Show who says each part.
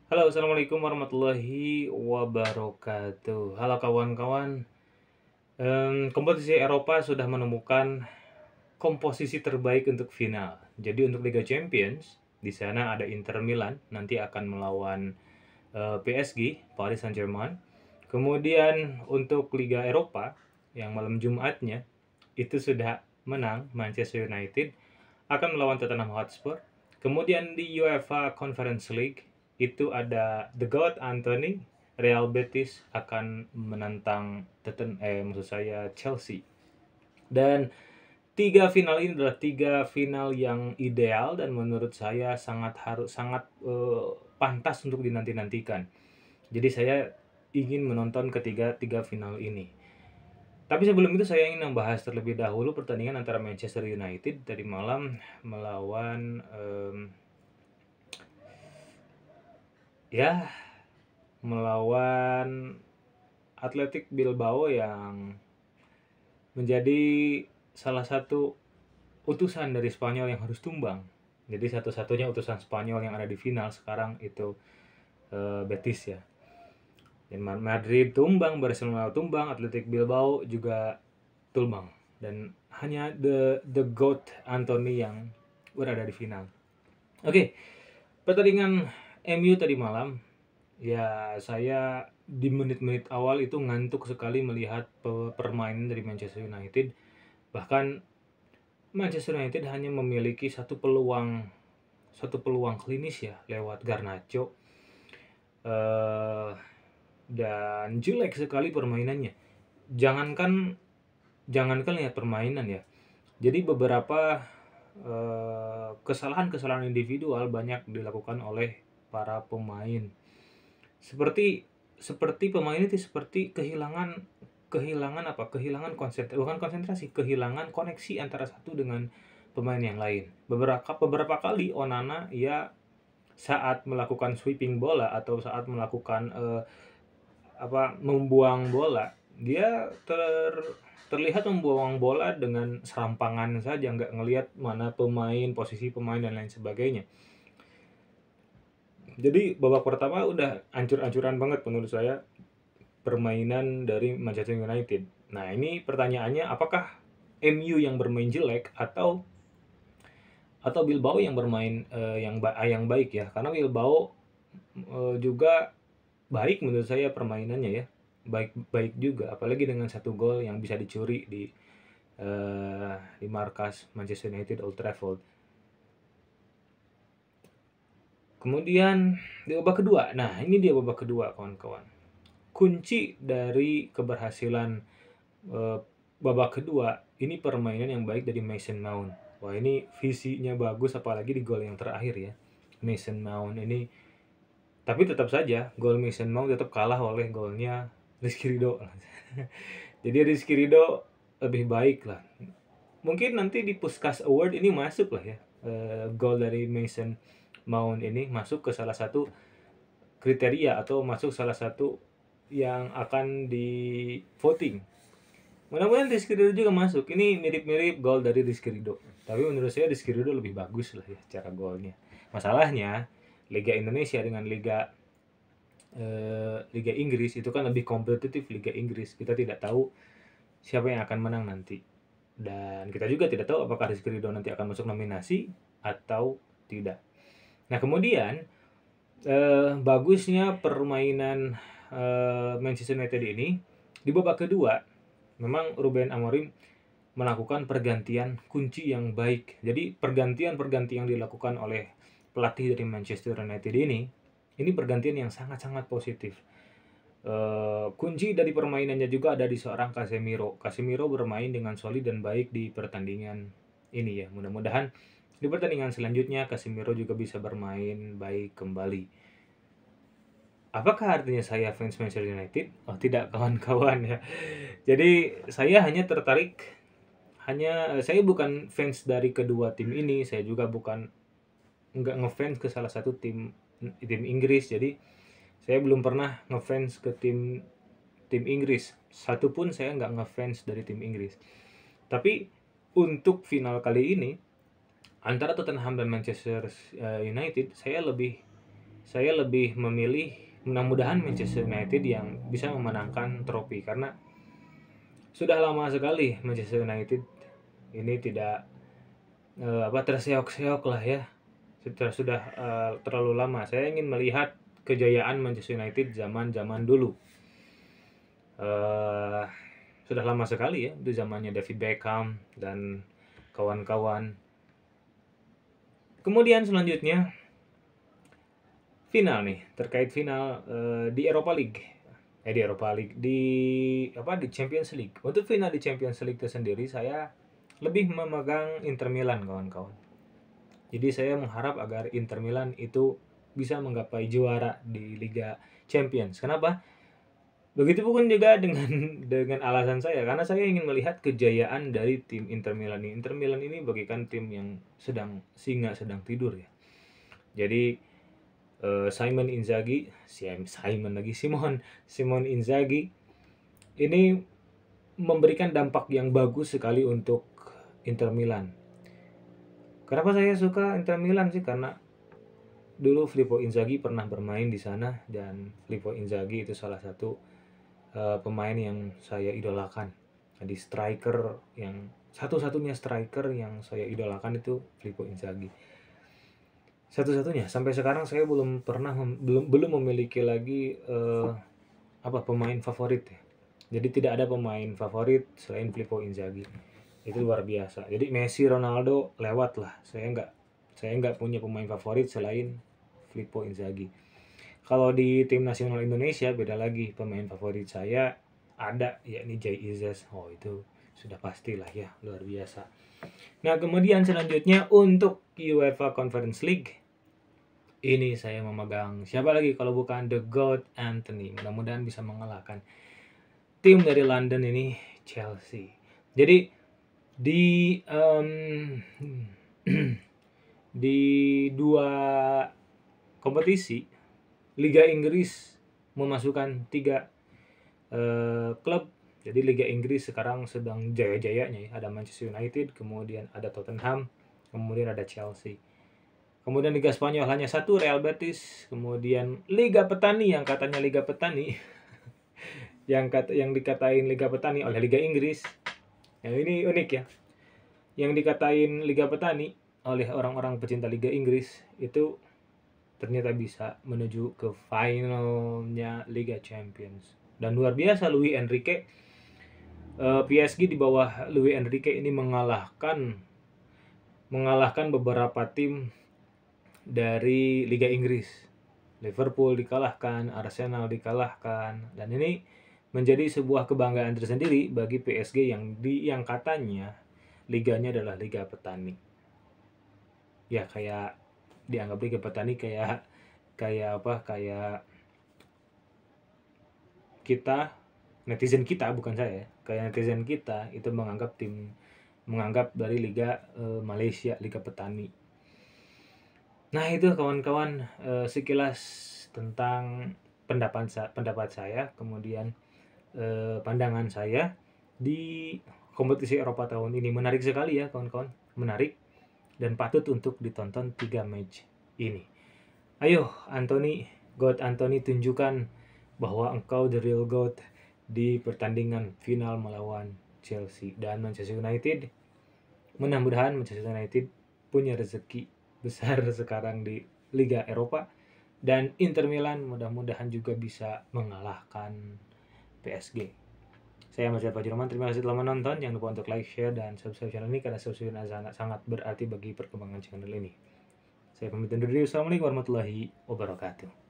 Speaker 1: Halo, assalamualaikum warahmatullahi wabarakatuh. Halo kawan-kawan. Kompetisi Eropa sudah menemukan komposisi terbaik untuk final. Jadi untuk Liga Champions, di sana ada Inter Milan nanti akan melawan PSG, Paris Saint-Germain. Kemudian untuk Liga Eropa yang malam Jumatnya itu sudah menang, Manchester United akan melawan Tottenham Hotspur. Kemudian di UEFA Conference League itu ada The God Anthony, Real Betis akan menantang maksud saya Chelsea. Dan tiga final ini adalah tiga final yang ideal dan menurut saya sangat pantas untuk dinanti-nantikan. Jadi saya ingin menonton ketiga tiga final ini. Tapi sebelum itu saya ingin membahas terlebih dahulu pertandingan antara Manchester United tadi malam melawan ya melawan Athletic Bilbao yang menjadi salah satu utusan dari Spanyol yang harus tumbang. Jadi satu-satunya utusan Spanyol yang ada di final sekarang itu Betis ya. Dan Madrid tumbang, Barcelona tumbang, Athletic Bilbao juga tumbang. Dan hanya the GOAT Anthony yang berada di final. Oke, pertandingan MU tadi malam, ya saya di menit-menit awal itu ngantuk sekali melihat permainan dari Manchester United. Bahkan Manchester United hanya memiliki satu peluang klinis ya lewat Garnacho. Dan jelek sekali permainannya. Jangankan lihat permainan ya. Jadi beberapa kesalahan-kesalahan individual banyak dilakukan oleh para pemain. Seperti pemain itu seperti kehilangan kehilangan koneksi antara satu dengan pemain yang lain. Beberapa kali Onana ya saat melakukan sweeping bola atau saat melakukan membuang bola, dia terlihat membuang bola dengan serampangan saja, nggak ngelihat mana pemain, posisi pemain dan lain sebagainya. Jadi babak pertama udah ancur-ancuran banget menurut saya permainan dari Manchester United. Nah ini pertanyaannya, apakah MU yang bermain jelek atau Bilbao yang bermain yang baik ya? Karena Bilbao juga baik menurut saya permainannya ya, baik juga, apalagi dengan satu gol yang bisa dicuri di markas Manchester United Old Trafford. Kemudian di babak kedua, nah ini dia babak kedua kawan-kawan. Kunci dari keberhasilan babak kedua ini permainan yang baik dari Mason Mount. Wah ini visinya bagus apalagi di gol yang terakhir ya. Mason Mount ini, tapi tetap saja gol Mason Mount tetap kalah oleh golnya Rizky Ridho. Jadi Rizky Ridho lebih baik lah. Mungkin nanti di Puskas Award ini masuk lah ya. Gol dari Mason Mount ini masuk ke salah satu kriteria atau masuk salah satu yang akan di voting. Mudah-mudahan Rizky Ridho juga masuk. Ini mirip-mirip gol dari Rizky Ridho. Tapi menurut saya Rizky Ridho lebih bagus lah ya cara golnya. Masalahnya Liga Indonesia dengan Liga Inggris itu kan lebih kompetitif. Liga Inggris kita tidak tahu siapa yang akan menang nanti. Dan kita juga tidak tahu apakah Rizky Ridho nanti akan masuk nominasi atau tidak. Nah kemudian bagusnya permainan Manchester United ini di babak kedua memang Ruben Amorim melakukan pergantian kunci yang baik. Jadi pergantian yang dilakukan oleh pelatih dari Manchester United ini pergantian yang sangat-sangat positif. Kunci dari permainannya juga ada di seorang Casemiro. Casemiro bermain dengan solid dan baik di pertandingan ini ya. Mudah-mudahan di pertandingan selanjutnya Casemiro juga bisa bermain baik kembali. Apakah artinya saya fans Manchester United? Oh tidak kawan-kawan ya. Jadi saya hanya saya bukan fans dari kedua tim ini. Saya juga nggak ngefans ke salah satu tim Inggris. Jadi saya belum pernah ngefans ke tim Inggris. Satupun saya nggak ngefans dari tim Inggris. Tapi untuk final kali ini antara Tottenham dan Manchester United, saya lebih saya lebih memilih mudah-mudahan Manchester United yang bisa memenangkan trofi, karena sudah lama sekali Manchester United ini tidak terseok-seok lah ya. Sudah terlalu lama. Saya ingin melihat kejayaan Manchester United zaman-zaman dulu. Sudah lama sekali ya, itu zamannya David Beckham dan kawan-kawan. Kemudian selanjutnya final nih, terkait final di Europa League. Di Champions League. Untuk final di Champions League itu sendiri saya lebih memegang Inter Milan, kawan-kawan. Jadi saya mengharap agar Inter Milan itu bisa menggapai juara di Liga Champions. Kenapa? Begitupun juga dengan alasan saya, karena saya ingin melihat kejayaan dari tim Inter Milan ini. Inter Milan ini bagikan tim yang sedang tidur ya. Jadi Simon Inzaghi ini memberikan dampak yang bagus sekali untuk Inter Milan. Kenapa saya suka Inter Milan sih? Karena dulu Filippo Inzaghi pernah bermain di sana, dan Filippo Inzaghi itu salah satu pemain yang saya idolakan. Jadi satu-satunya striker yang saya idolakan itu Filippo Inzaghi. Satu-satunya. Sampai sekarang saya belum memiliki lagi pemain favorit ya. Jadi tidak ada pemain favorit selain Filippo Inzaghi. Itu luar biasa. Jadi Messi, Ronaldo lewat lah. Saya nggak punya pemain favorit selain Filippo Inzaghi. Kalau di tim nasional Indonesia beda lagi, pemain favorit saya ada, yakni Jay Izzes. Oh, itu sudah pastilah ya, luar biasa. Nah, kemudian selanjutnya untuk UEFA Conference League, ini saya memegang siapa lagi kalau bukan The GOAT Anthony. Mudah-mudahan bisa mengalahkan tim dari London ini, Chelsea. Jadi di dua kompetisi Liga Inggris memasukkan 3 klub. Jadi Liga Inggris sekarang sedang jaya-jayanya ya. Ada Manchester United, kemudian ada Tottenham, kemudian ada Chelsea. Kemudian Liga Spanyol hanya 1, Real Betis. Kemudian Liga Petani, yang katanya Liga Petani yang dikatain Liga Petani oleh Liga Inggris. Yang ini unik ya. Yang dikatain Liga Petani oleh orang-orang pecinta Liga Inggris itu ternyata bisa menuju ke finalnya Liga Champions. Dan luar biasa, Luis Enrique, PSG di bawah Luis Enrique ini mengalahkan beberapa tim dari Liga Inggris. Liverpool dikalahkan, Arsenal dikalahkan, dan ini menjadi sebuah kebanggaan tersendiri bagi PSG yang katanya liganya adalah Liga Petani. Ya, kayak dianggap Liga Petani kayak kita, netizen kita, bukan saya, kayak netizen kita itu menganggap dari Liga Malaysia Liga Petani. Nah, itu kawan-kawan sekilas tentang pendapat saya, kemudian pandangan saya di kompetisi Eropa tahun ini. Menarik sekali ya kawan-kawan, menarik dan patut untuk ditonton 3 match ini. Ayo GOAT Anthony, tunjukkan bahwa engkau the real GOAT di pertandingan final melawan Chelsea dan Manchester United. Mudah-mudahan Manchester United punya rezeki besar sekarang di Liga Eropa, dan Inter Milan mudah-mudahan juga bisa mengalahkan PSG. Saya Mas Fajroman, terima kasih telah menonton. Jangan lupa untuk like, share, dan subscribe channel ini, karena subscribe sangat berarti bagi perkembangan channel ini. Saya pamit undur diri. Assalamualaikum warahmatullahi wabarakatuh.